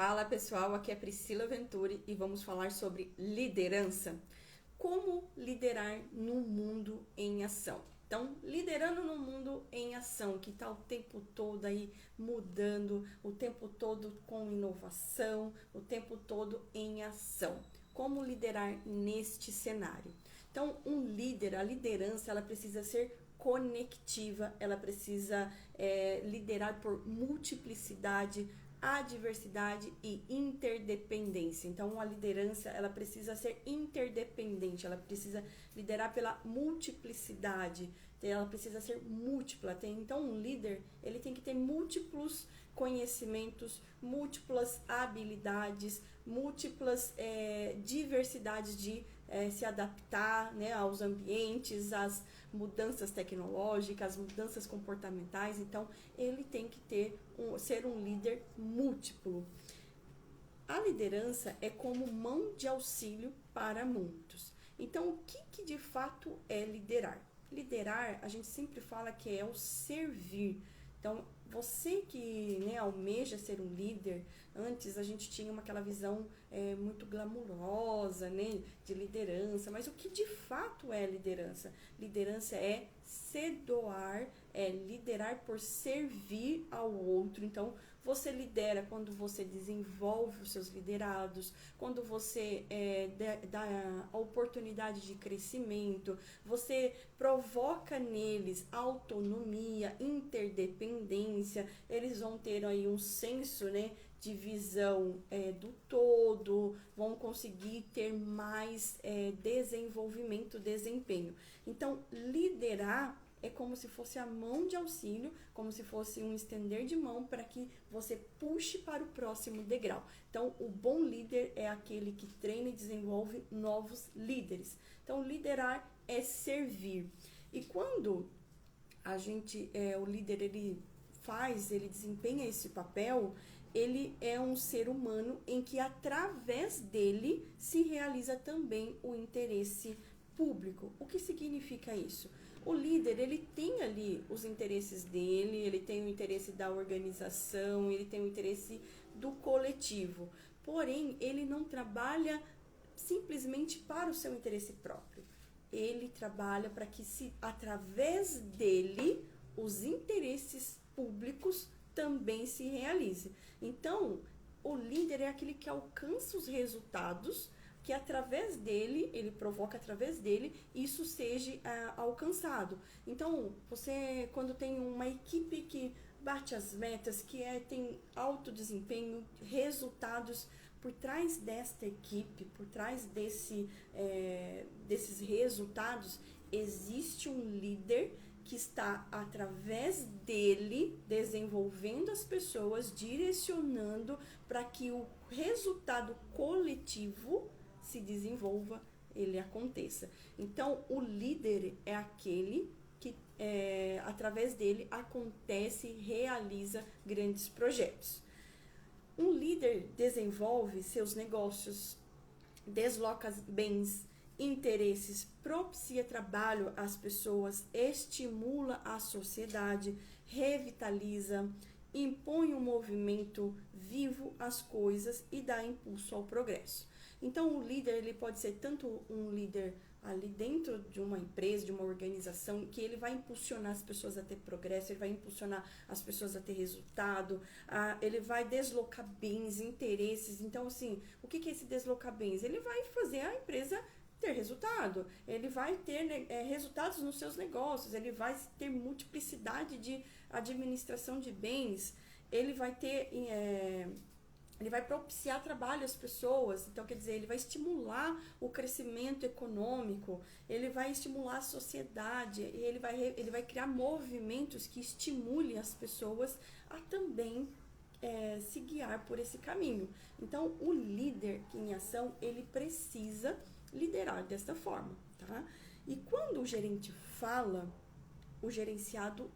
Fala pessoal, aqui é Priscila Venturi e vamos falar sobre liderança. Como liderar no mundo em ação. Então, liderando no mundo em ação, que está o tempo todo aí mudando, o tempo todo com inovação, o tempo todo em ação. Como liderar neste cenário? Então, a liderança, ela precisa ser conectiva, ela precisa liderar por multiplicidade, adversidade e interdependência. Então, a liderança, ela precisa ser interdependente, ela precisa liderar pela multiplicidade, ela precisa ser múltipla. Então, um líder, ele tem que ter múltiplos conhecimentos, múltiplas habilidades, múltiplas diversidades de se adaptar, né, aos ambientes, às mudanças tecnológicas, mudanças comportamentais. Então, ele tem que ser um líder múltiplo. A liderança é como mão de auxílio para muitos. Então, o que de fato é liderar? Liderar, a gente sempre fala que é o servir. Então, você que, né, almeja ser um líder, antes a gente tinha aquela visão muito glamurosa, né, de liderança, mas o que de fato é liderança? Liderança é se doar, é liderar por servir ao outro. Então, você lidera quando você desenvolve os seus liderados, quando você dá a oportunidade de crescimento, você provoca neles autonomia, interdependência, eles vão ter aí um senso, né, de visão do todo, vão conseguir ter mais desenvolvimento, desempenho. Então, liderar é como se fosse a mão de auxílio, como se fosse um estender de mão para que você puxe para o próximo degrau. Então, o bom líder é aquele que treina e desenvolve novos líderes. Então, liderar é servir. E quando o líder, ele desempenha esse papel, ele é um ser humano em que através dele se realiza também o interesse público. O que significa isso? O líder, ele tem ali os interesses dele, ele tem o interesse da organização, ele tem o interesse do coletivo. Porém, ele não trabalha simplesmente para o seu interesse próprio. Ele trabalha para que, através dele, os interesses públicos também se realizem. Então, o líder é aquele que alcança os resultados, que através dele, ele provoca através dele, isso seja alcançado. Então, você, quando tem uma equipe que bate as metas, que tem alto desempenho, resultados, por trás desta equipe, por trás desses resultados, existe um líder que está, através dele, desenvolvendo as pessoas, direcionando para que o resultado coletivo se desenvolva, ele aconteça. Então, o líder é aquele que, através dele, acontece e realiza grandes projetos. Um líder desenvolve seus negócios, desloca bens, interesses, propicia trabalho às pessoas, estimula a sociedade, revitaliza, impõe um movimento vivo às coisas e dá impulso ao progresso. Então, o líder, ele pode ser tanto um líder ali dentro de uma empresa, de uma organização, que ele vai impulsionar as pessoas a ter progresso, ele vai impulsionar as pessoas a ter resultado, ele vai deslocar bens, interesses. Então, assim, o que é esse deslocar bens? Ele vai fazer a empresa ter resultado, ele vai ter resultados nos seus negócios, ele vai ter multiplicidade de administração de bens, ele vai ter... ele vai propiciar trabalho às pessoas, então quer dizer, ele vai estimular o crescimento econômico, ele vai estimular a sociedade, e ele vai criar movimentos que estimulem as pessoas a também se guiar por esse caminho. Então, o líder em ação, ele precisa liderar desta forma, tá? E quando o gerente fala, o gerenciado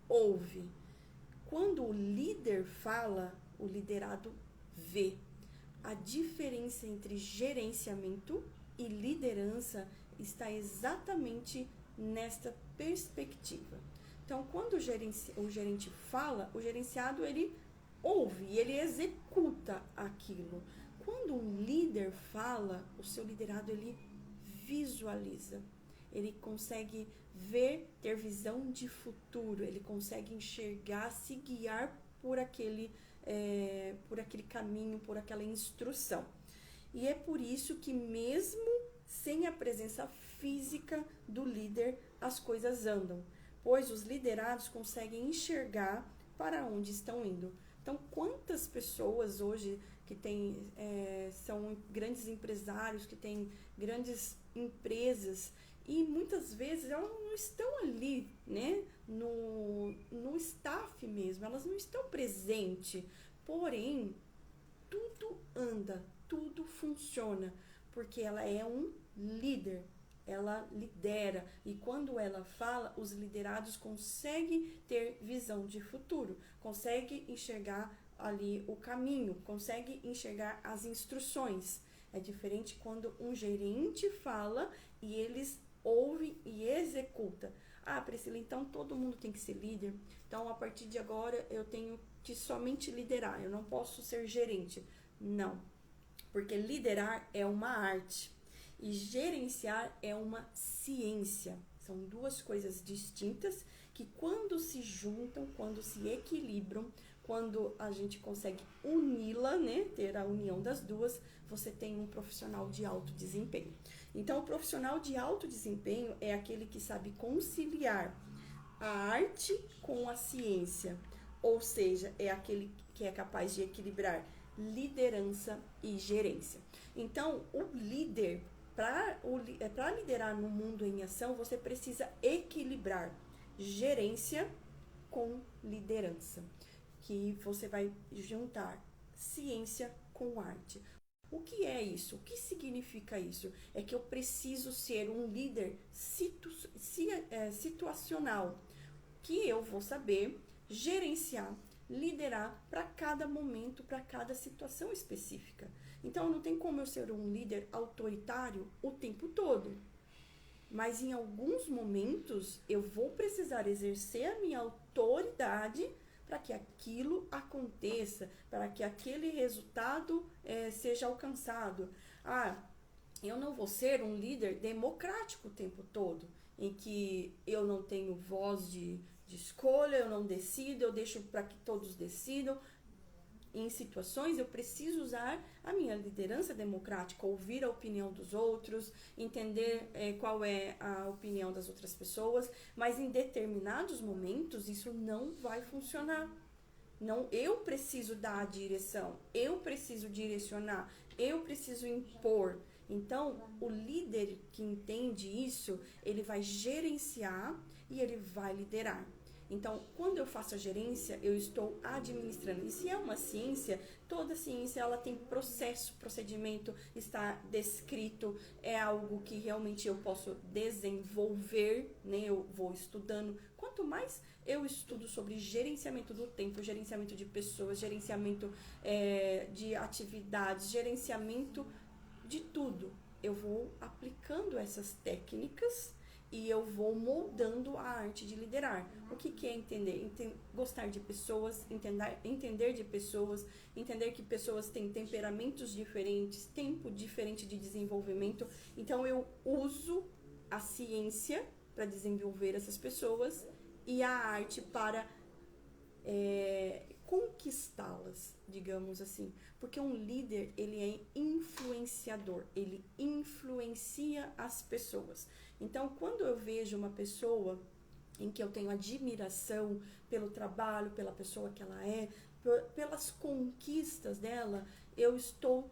ouve. Quando o líder fala, o liderado vê. A diferença entre gerenciamento e liderança está exatamente nesta perspectiva. Então, quando o gerente fala, o gerenciado, ele ouve e ele executa aquilo. Quando um líder fala, o seu liderado ele visualiza, ele consegue ver, ter visão de futuro, ele consegue enxergar, se guiar por aquele caminho, por aquela instrução. E é por isso que mesmo sem a presença física do líder, as coisas andam, pois os liderados conseguem enxergar para onde estão indo. Então, quantas pessoas hoje que são grandes empresários, que têm grandes empresas, e muitas vezes elas não estão ali, né, no staff mesmo, elas não estão presentes, porém, tudo anda, tudo funciona, porque ela é um líder, ela lidera, e quando ela fala, os liderados conseguem ter visão de futuro, conseguem enxergar ali o caminho, conseguem enxergar as instruções. É diferente quando um gerente fala e eles ouvem e executam. Ah, Priscila, então todo mundo tem que ser líder, então a partir de agora eu tenho que somente liderar, eu não posso ser gerente. Não, porque liderar é uma arte e gerenciar é uma ciência. São duas coisas distintas que quando se juntam, quando se equilibram, quando a gente consegue uni-la, né, ter a união das duas, você tem um profissional de alto desempenho. Então, o profissional de alto desempenho é aquele que sabe conciliar a arte com a ciência, ou seja, é aquele que é capaz de equilibrar liderança e gerência. Então, o líder, para liderar no mundo em ação, você precisa equilibrar gerência com liderança, que você vai juntar ciência com arte. O que é isso? O que significa isso? É que eu preciso ser um líder situacional, que eu vou saber gerenciar, liderar para cada momento, para cada situação específica. Então, não tem como eu ser um líder autoritário o tempo todo. Mas em alguns momentos eu vou precisar exercer a minha autoridade para que aquilo aconteça, para que aquele resultado seja alcançado. Eu não vou ser um líder democrático o tempo todo, em que eu não tenho voz de escolha, eu não decido, eu deixo para que todos decidam. Em situações, eu preciso usar a minha liderança democrática, ouvir a opinião dos outros, entender qual é a opinião das outras pessoas, mas em determinados momentos isso não vai funcionar. Não, eu preciso dar a direção, eu preciso direcionar, eu preciso impor. Então, o líder que entende isso, ele vai gerenciar e ele vai liderar. Então, quando eu faço a gerência, eu estou administrando. E se é uma ciência, toda ciência ela tem processo, procedimento, está descrito, é algo que realmente eu posso desenvolver, né? Eu vou estudando. Quanto mais eu estudo sobre gerenciamento do tempo, gerenciamento de pessoas, gerenciamento de atividades, gerenciamento de tudo, eu vou aplicando essas técnicas e eu vou moldando a arte de liderar. O que é entender? Gostar de pessoas, entender de pessoas, entender que pessoas têm temperamentos diferentes, tempo diferente de desenvolvimento. Então, eu uso a ciência para desenvolver essas pessoas e a arte para conquistá-las, digamos assim. Porque um líder, ele é influenciador, ele influencia as pessoas. Então, quando eu vejo uma pessoa em que eu tenho admiração pelo trabalho, pela pessoa que ela é, pelas conquistas dela, eu estou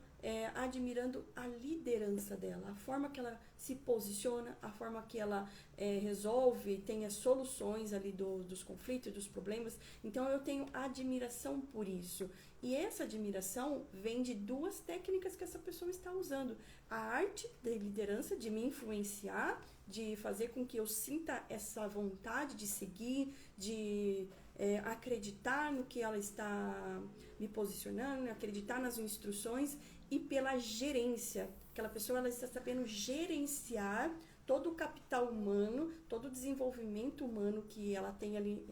admirando a liderança dela, a forma que ela se posiciona, a forma que ela resolve, tem as soluções ali dos conflitos, dos problemas. Então, eu tenho admiração por isso. E essa admiração vem de duas técnicas que essa pessoa está usando. A arte da liderança, de me influenciar, de fazer com que eu sinta essa vontade de seguir, de acreditar no que ela está me posicionando, acreditar nas instruções, e pela gerência. Aquela pessoa ela está sabendo gerenciar todo o capital humano, todo o desenvolvimento humano que ela tem ali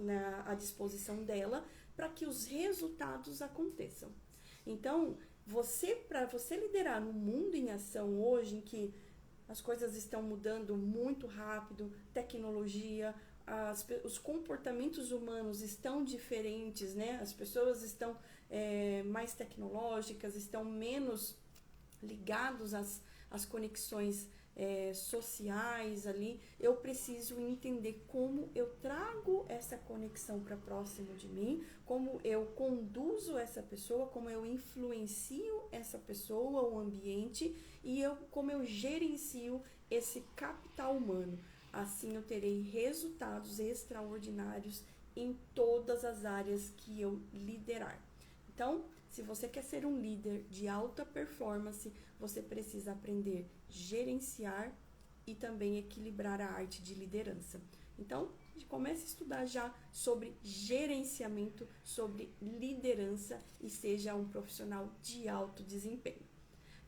à disposição dela, para que os resultados aconteçam. Então, para você liderar no mundo em ação hoje, em que as coisas estão mudando muito rápido, tecnologia, os comportamentos humanos estão diferentes, né? As pessoas estão mais tecnológicas, estão menos ligados às conexões sociais ali. Eu preciso entender como eu trago essa conexão para próximo de mim, como eu conduzo essa pessoa, como eu influencio essa pessoa, o ambiente, e como eu gerencio esse capital humano. Assim eu terei resultados extraordinários em todas as áreas que eu liderar. Então, se você quer ser um líder de alta performance, você precisa aprender a gerenciar e também equilibrar a arte de liderança. Então, comece a estudar já sobre gerenciamento, sobre liderança e seja um profissional de alto desempenho.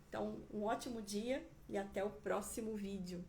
Então, um ótimo dia e até o próximo vídeo.